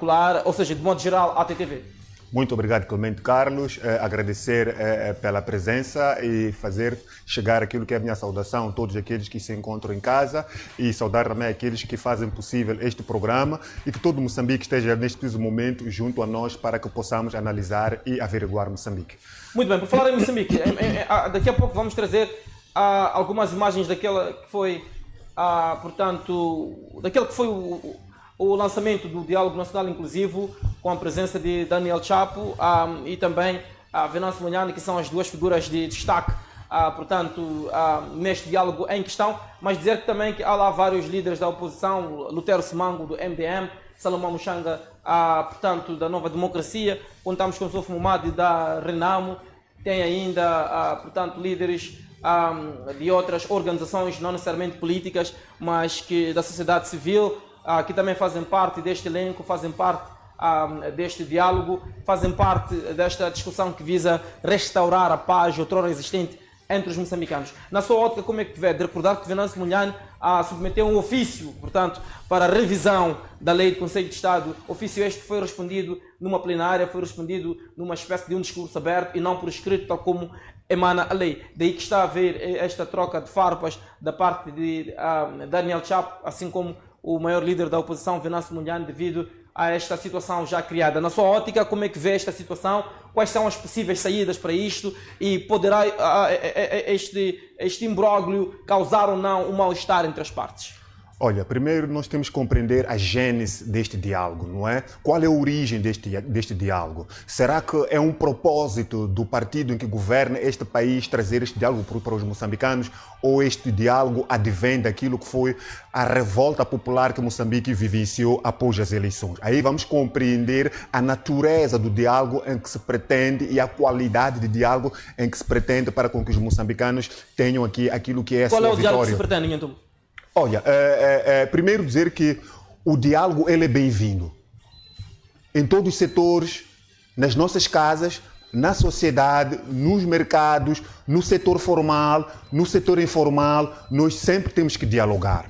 particular, ou seja, de modo geral, à TTV. Muito obrigado, Clemente Carlos. Agradecer pela presença e fazer chegar aquilo que é a minha saudação a todos aqueles que se encontram em casa e saudar também aqueles que fazem possível este programa e que todo Moçambique esteja neste preciso momento junto a nós para que possamos analisar e averiguar Moçambique. Muito bem, por falar em Moçambique, daqui a pouco vamos trazer algumas imagens daquela que foi, daquele que foi o lançamento do Diálogo Nacional Inclusivo com a presença de Daniel Chapo e também Venâncio Munhane, que são as duas figuras de destaque, neste diálogo em questão, mas dizer que também que há lá vários líderes da oposição, Lutero Simango do MDM, Salomão Muchanga, da Nova Democracia, contamos com o Sofo Mumadi da Renamo, tem ainda, líderes de outras organizações, não necessariamente políticas, mas que da sociedade civil, que também fazem parte deste elenco, fazem parte deste diálogo, fazem parte desta discussão que visa restaurar a paz outrora existente entre os moçambicanos. Na sua ótica, como é que vê? De recordar que Venâncio Munhane submeteu um ofício, portanto, para a revisão da Lei do Conselho de Estado. Ofício este que foi respondido numa plenária, foi respondido numa espécie de um discurso aberto e não por escrito, tal como emana a lei. Daí que está a haver esta troca de farpas da parte de Daniel Chapo, assim como o maior líder da oposição, Venâncio Munhane, devido a esta situação já criada. Na sua ótica, como é que vê esta situação? Quais são as possíveis saídas para isto? E poderá este imbróglio causar ou não um mal-estar entre as partes? Olha, primeiro nós temos que compreender a gênese deste diálogo, não é? Qual é a origem deste diálogo? Será que é um propósito do partido em que governa este país trazer este diálogo para os moçambicanos, ou este diálogo advém daquilo que foi a revolta popular que Moçambique vivenciou após as eleições? Aí vamos compreender a natureza do diálogo em que se pretende e a qualidade de diálogo em que se pretende para com que os moçambicanos tenham aqui aquilo que é a sua vitória. Qual é o diálogo que se pretende, então? Olha, primeiro dizer que o diálogo ele é bem-vindo. Em todos os setores, nas nossas casas, na sociedade, nos mercados, no setor formal, no setor informal, nós sempre temos que dialogar.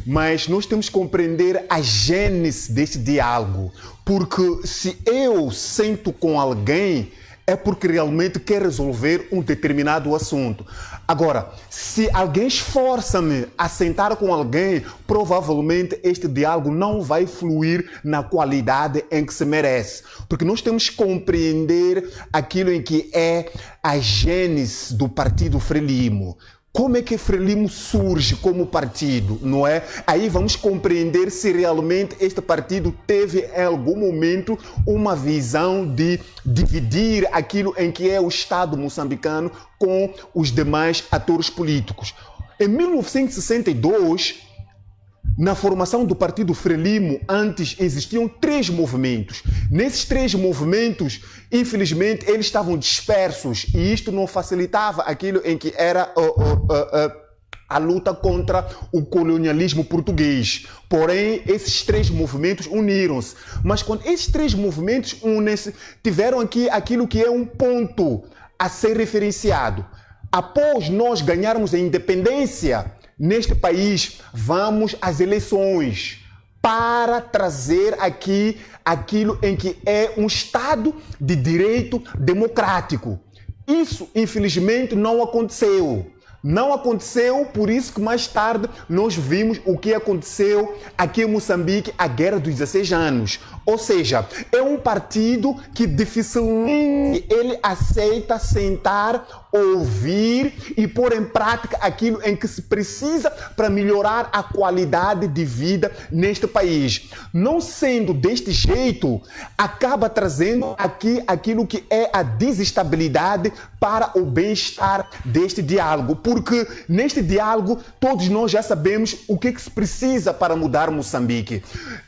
Mas nós temos que compreender a gênese desse diálogo. Porque se eu sento com alguém, é porque realmente quer resolver um determinado assunto. Agora, se alguém esforça-me a sentar com alguém, provavelmente este diálogo não vai fluir na qualidade em que se merece. Porque nós temos que compreender aquilo em que é a gênese do Partido Frelimo. Como é que Frelimo surge como partido, não é? Aí vamos compreender se realmente este partido teve em algum momento uma visão de dividir aquilo em que é o Estado moçambicano com os demais atores políticos. Em 1962, na formação do Partido Frelimo, antes existiam 3 movimentos. Nesses 3 movimentos, infelizmente, eles estavam dispersos e isto não facilitava aquilo em que era a luta contra o colonialismo português. Porém, esses 3 movimentos uniram-se. Mas quando esses 3 movimentos unem-se, tiveram aqui aquilo que é um ponto a ser referenciado. Após nós ganharmos a independência neste país, vamos às eleições para trazer aqui aquilo em que é um Estado de direito democrático. Isso, infelizmente, não aconteceu. Não aconteceu, por isso que mais tarde nós vimos o que aconteceu aqui em Moçambique, a Guerra dos 16 anos. Ou seja, é um partido que dificilmente ele aceita sentar, ouvir e pôr em prática aquilo em que se precisa para melhorar a qualidade de vida neste país. Não sendo deste jeito, acaba trazendo aqui aquilo que é a desestabilidade para o bem-estar deste diálogo. Porque neste diálogo todos nós já sabemos o que se precisa para mudar Moçambique.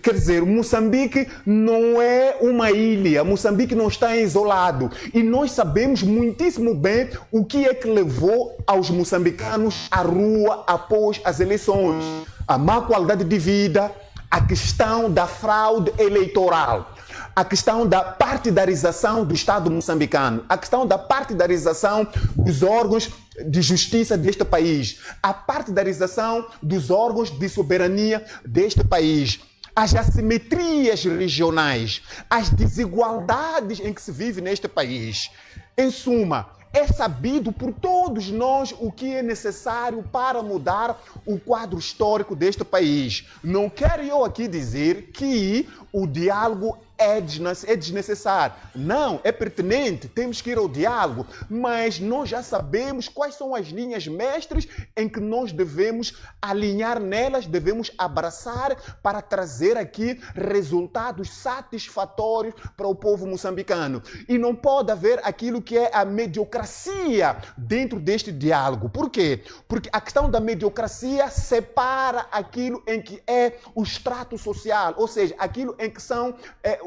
Quer dizer, Moçambique não é uma ilha, Moçambique não está isolado. E nós sabemos muitíssimo bem o que é que levou aos moçambicanos à rua após as eleições. A má qualidade de vida, a questão da fraude eleitoral, a questão da partidarização do Estado moçambicano, a questão da partidarização dos órgãos de justiça deste país, a partidarização dos órgãos de soberania deste país, as assimetrias regionais, as desigualdades em que se vive neste país. Em suma, é sabido por todos nós o que é necessário para mudar o quadro histórico deste país. Não quero eu aqui dizer que o diálogo é desnecessário. Não, é pertinente, temos que ir ao diálogo, mas nós já sabemos quais são as linhas mestras em que nós devemos alinhar nelas, devemos abraçar para trazer aqui resultados satisfatórios para o povo moçambicano. E não pode haver aquilo que é a mediocracia dentro deste diálogo. Por quê? Porque a questão da mediocracia separa aquilo em que é o extrato social, ou seja, aquilo em que são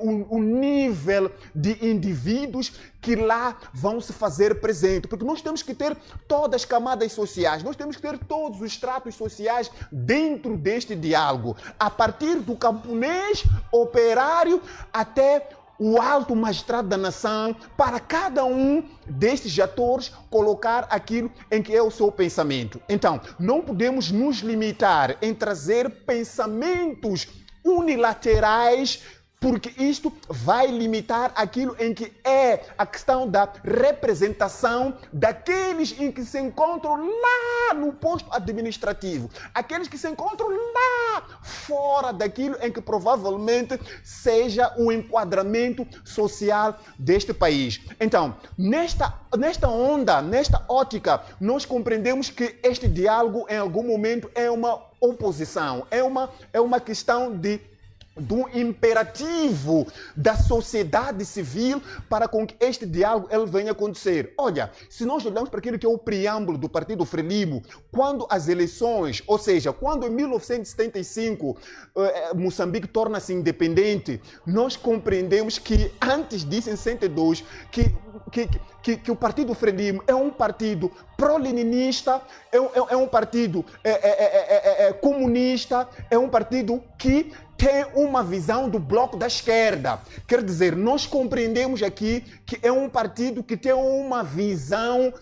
o nível de indivíduos que lá vão se fazer presente. Porque nós temos que ter todas as camadas sociais, nós temos que ter todos os estratos sociais dentro deste diálogo, a partir do camponês, operário, até o alto magistrado da nação, para cada um destes atores colocar aquilo em que é o seu pensamento. Então, não podemos nos limitar em trazer pensamentos unilaterais, porque isto vai limitar aquilo em que é a questão da representação daqueles em que se encontram lá no posto administrativo, aqueles que se encontram lá fora daquilo em que provavelmente seja o enquadramento social deste país. Então, nesta onda, nesta ótica, nós compreendemos que este diálogo em algum momento é uma oposição, é uma questão do imperativo da sociedade civil para com que este diálogo ele venha acontecer. Olha, se nós olharmos para aquilo que é o preâmbulo do Partido Frelimo, quando as eleições, ou seja, quando em 1975 Moçambique torna-se independente, nós compreendemos que antes disso, em 62, que o Partido Frelimo é um partido pró-leninista, é um partido comunista, é um partido que tem uma visão do bloco da esquerda. Quer dizer, nós compreendemos aqui que é um partido que tem uma visão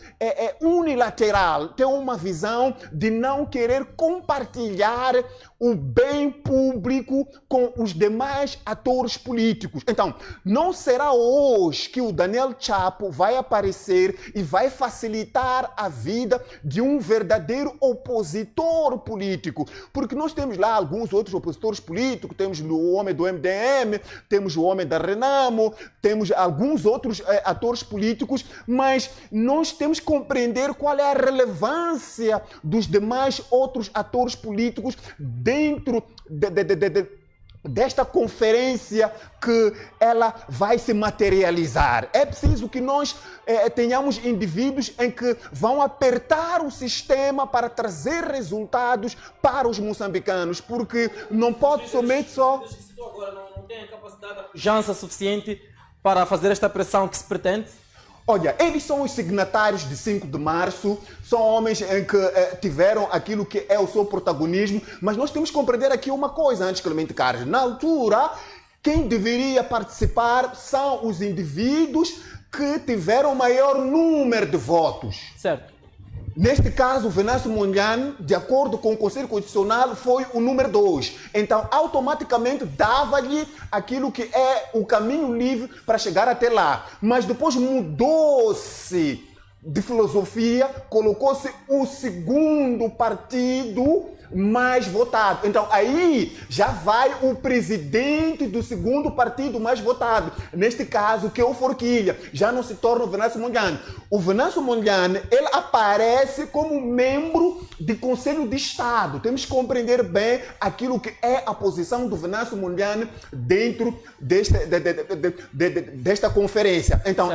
unilateral, tem uma visão de não querer compartilhar o bem público com os demais atores políticos. Então, não será hoje que o Daniel Chapo vai aparecer e vai facilitar a vida de um verdadeiro opositor político, porque nós temos lá alguns outros opositores políticos, temos o homem do MDM, temos o homem da Renamo, temos alguns outros atores políticos, mas nós temos que compreender qual é a relevância dos demais outros atores políticos dentro desta conferência que ela vai se materializar. É preciso que nós tenhamos indivíduos em que vão apertar o sistema para trazer resultados para os moçambicanos, porque não pode somente só... Agora não tem a capacidade, a pujança suficiente para fazer esta pressão que se pretende? Olha, eles são os signatários de 5 de março, são homens em que tiveram aquilo que é o seu protagonismo, mas nós temos que compreender aqui uma coisa, antes Clemente Carlos. Na altura, quem deveria participar são os indivíduos que tiveram maior número de votos. Certo. Neste caso, o Venâncio Mondlane, de acordo com o Conselho Constitucional, foi o número 2. Então, automaticamente, dava-lhe aquilo que é o caminho livre para chegar até lá. Mas depois mudou-se de filosofia, colocou-se o segundo partido mais votado. Então, aí já vai o presidente do segundo partido mais votado. Neste caso, que é o Forquilha. Já não se torna o Venâncio Mondlane. O Venâncio Mondlane, ele aparece como membro de Conselho de Estado. Temos que compreender bem aquilo que é a posição do Venâncio Mondlane dentro desta conferência. Então,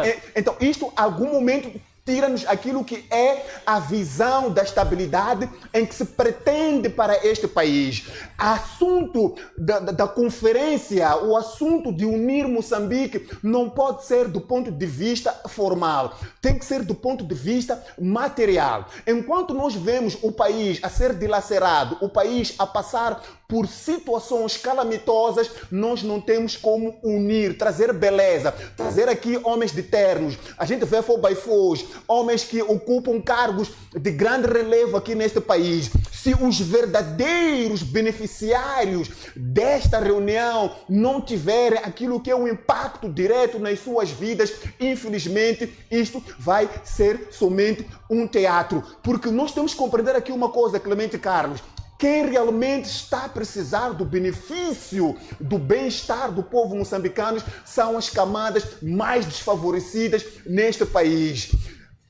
isto, em algum momento, tira-nos aquilo que é a visão da estabilidade em que se pretende para este país. O assunto da conferência, o assunto de unir Moçambique não pode ser do ponto de vista formal, tem que ser do ponto de vista material. Enquanto nós vemos o país a ser dilacerado, o país a passar por situações calamitosas, nós não temos como unir, trazer beleza, trazer aqui homens de ternos. A gente vê fogo-by-fogo, homens que ocupam cargos de grande relevo aqui neste país. Se os verdadeiros beneficiários desta reunião não tiverem aquilo que é um impacto direto nas suas vidas, infelizmente, isto vai ser somente um teatro. Porque nós temos que compreender aqui uma coisa, Clemente Carlos. Quem realmente está a precisar do benefício, do bem-estar do povo moçambicano são as camadas mais desfavorecidas neste país.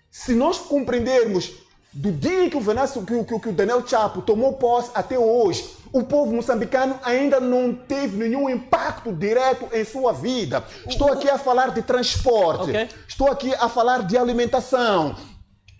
Se nós compreendermos do dia que o Daniel Chapo tomou posse até hoje, o povo moçambicano ainda não teve nenhum impacto direto em sua vida. Estou aqui a falar de transporte, estou aqui a falar de alimentação,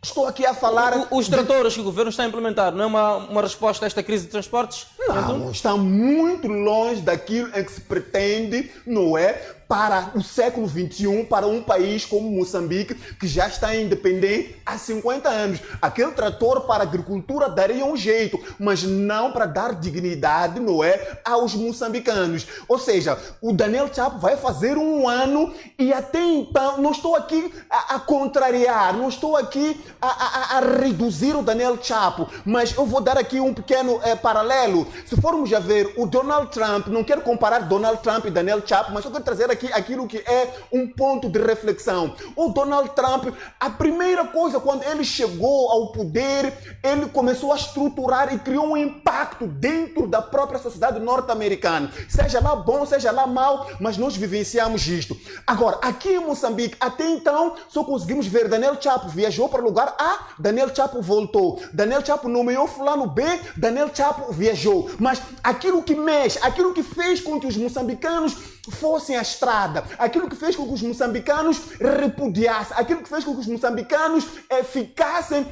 estou aqui a falar... Os tratores que o governo está a implementar não é uma resposta a esta crise de transportes? Não, está muito longe daquilo em que se pretende, não é? Para o século XXI, para um país como Moçambique, que já está independente há 50 anos. Aquele trator para a agricultura daria um jeito, mas não para dar dignidade, não é, aos moçambicanos. Ou seja, o Daniel Chapo vai fazer um ano e até então, não estou aqui a contrariar, não estou aqui a reduzir o Daniel Chapo, mas eu vou dar aqui um pequeno paralelo. Se formos a ver, o Donald Trump, não quero comparar Donald Trump e Daniel Chapo, mas eu quero trazer aqui aquilo que é um ponto de reflexão. O Donald Trump, a primeira coisa, quando ele chegou ao poder, ele começou a estruturar e criou um impacto dentro da própria sociedade norte-americana. Seja lá bom, seja lá mau, mas nós vivenciamos isto. Agora, aqui em Moçambique, até então, só conseguimos ver Daniel Chapo viajou para o lugar A, Daniel Chapo voltou. Daniel Chapo nomeou fulano B, Daniel Chapo viajou. Mas aquilo que mexe, aquilo que fez com que os moçambicanos fossem à estrada, aquilo que fez com que os moçambicanos repudiassem, aquilo que fez com que os moçambicanos ficassem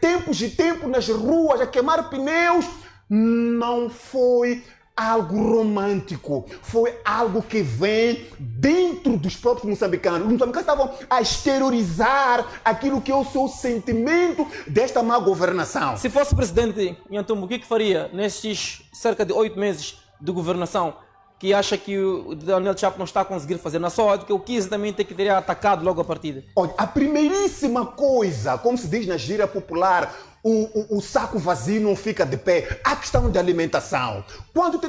tempos e tempos nas ruas a queimar pneus, não foi algo romântico, foi algo que vem dentro dos próprios moçambicanos. Os moçambicanos estavam a exteriorizar aquilo que é o seu sentimento desta má governação. Se fosse presidente, Nhantumbo, o que faria nestes cerca de 8 meses de governação que acha que o Daniel Chapo não está a conseguir fazer na sua ótica, o que exatamente que teria atacado logo a partida? Olha, a primeiríssima coisa, como se diz na gíria popular, o saco vazio não fica de pé. A questão de alimentação. Quando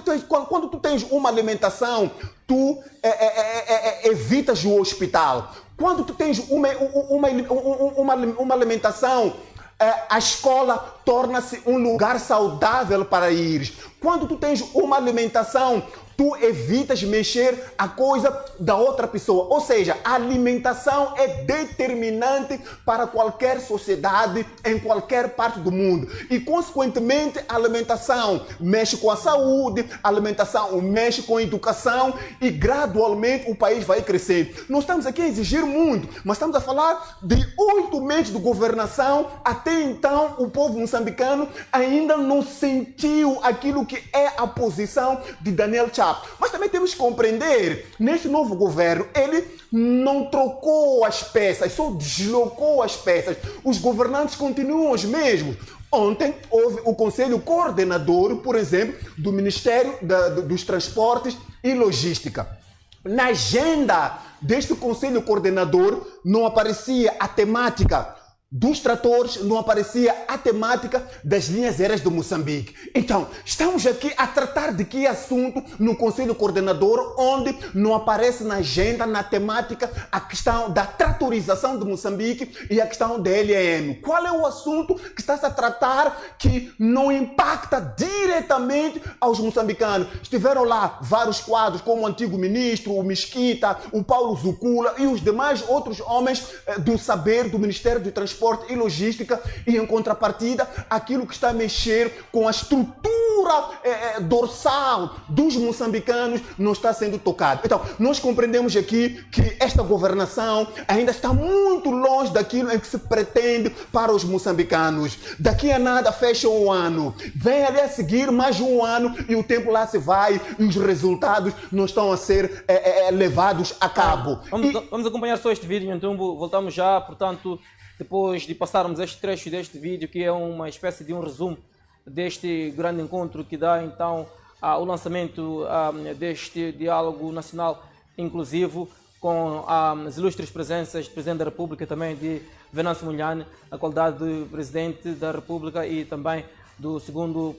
tu tens uma alimentação, tu evitas o hospital. Quando tu tens uma alimentação, a escola torna-se um lugar saudável para ir. Quando tu tens uma alimentação, tu evitas mexer a coisa da outra pessoa. Ou seja, a alimentação é determinante para qualquer sociedade em qualquer parte do mundo. E, consequentemente, a alimentação mexe com a saúde, a alimentação mexe com a educação e, gradualmente, o país vai crescer. Nós estamos aqui a exigir muito, mas estamos a falar de 8 meses de governação. Até então, o povo moçambicano ainda não sentiu aquilo que é a posição de Daniel Chapo. Mas também temos que compreender, neste novo governo, ele não trocou as peças, só deslocou as peças. Os governantes continuam os mesmos. Ontem houve o Conselho Coordenador, por exemplo, do Ministério dos Transportes e Logística. Na agenda deste Conselho Coordenador não aparecia a temática dos tratores, não aparecia a temática das linhas aéreas de Moçambique. Então, estamos aqui a tratar de que assunto no Conselho Coordenador, onde não aparece na agenda, na temática, a questão da tratorização de Moçambique e a questão da LAM. Qual é o assunto que está-se a tratar que não impacta diretamente aos moçambicanos? Estiveram lá vários quadros, como o antigo ministro, o Mesquita, o Paulo Zucula e os demais outros homens do saber do Ministério do Transporte e Logística, e em contrapartida aquilo que está a mexer com a estrutura dorsal dos moçambicanos não está sendo tocado. Então, nós compreendemos aqui que esta governação ainda está muito longe daquilo em que se pretende para os moçambicanos. Daqui a nada fecha um ano, vem ali a seguir mais um ano e o tempo lá se vai e os resultados não estão a ser levados a cabo. Vamos acompanhar só este vídeo, então voltamos já, portanto, depois de passarmos este trecho deste vídeo, que é uma espécie de um resumo deste grande encontro que dá então o lançamento deste diálogo nacional inclusivo, com as ilustres presenças do Presidente da República, também de Venâncio Mondlane, na qualidade de Presidente da República e também do segundo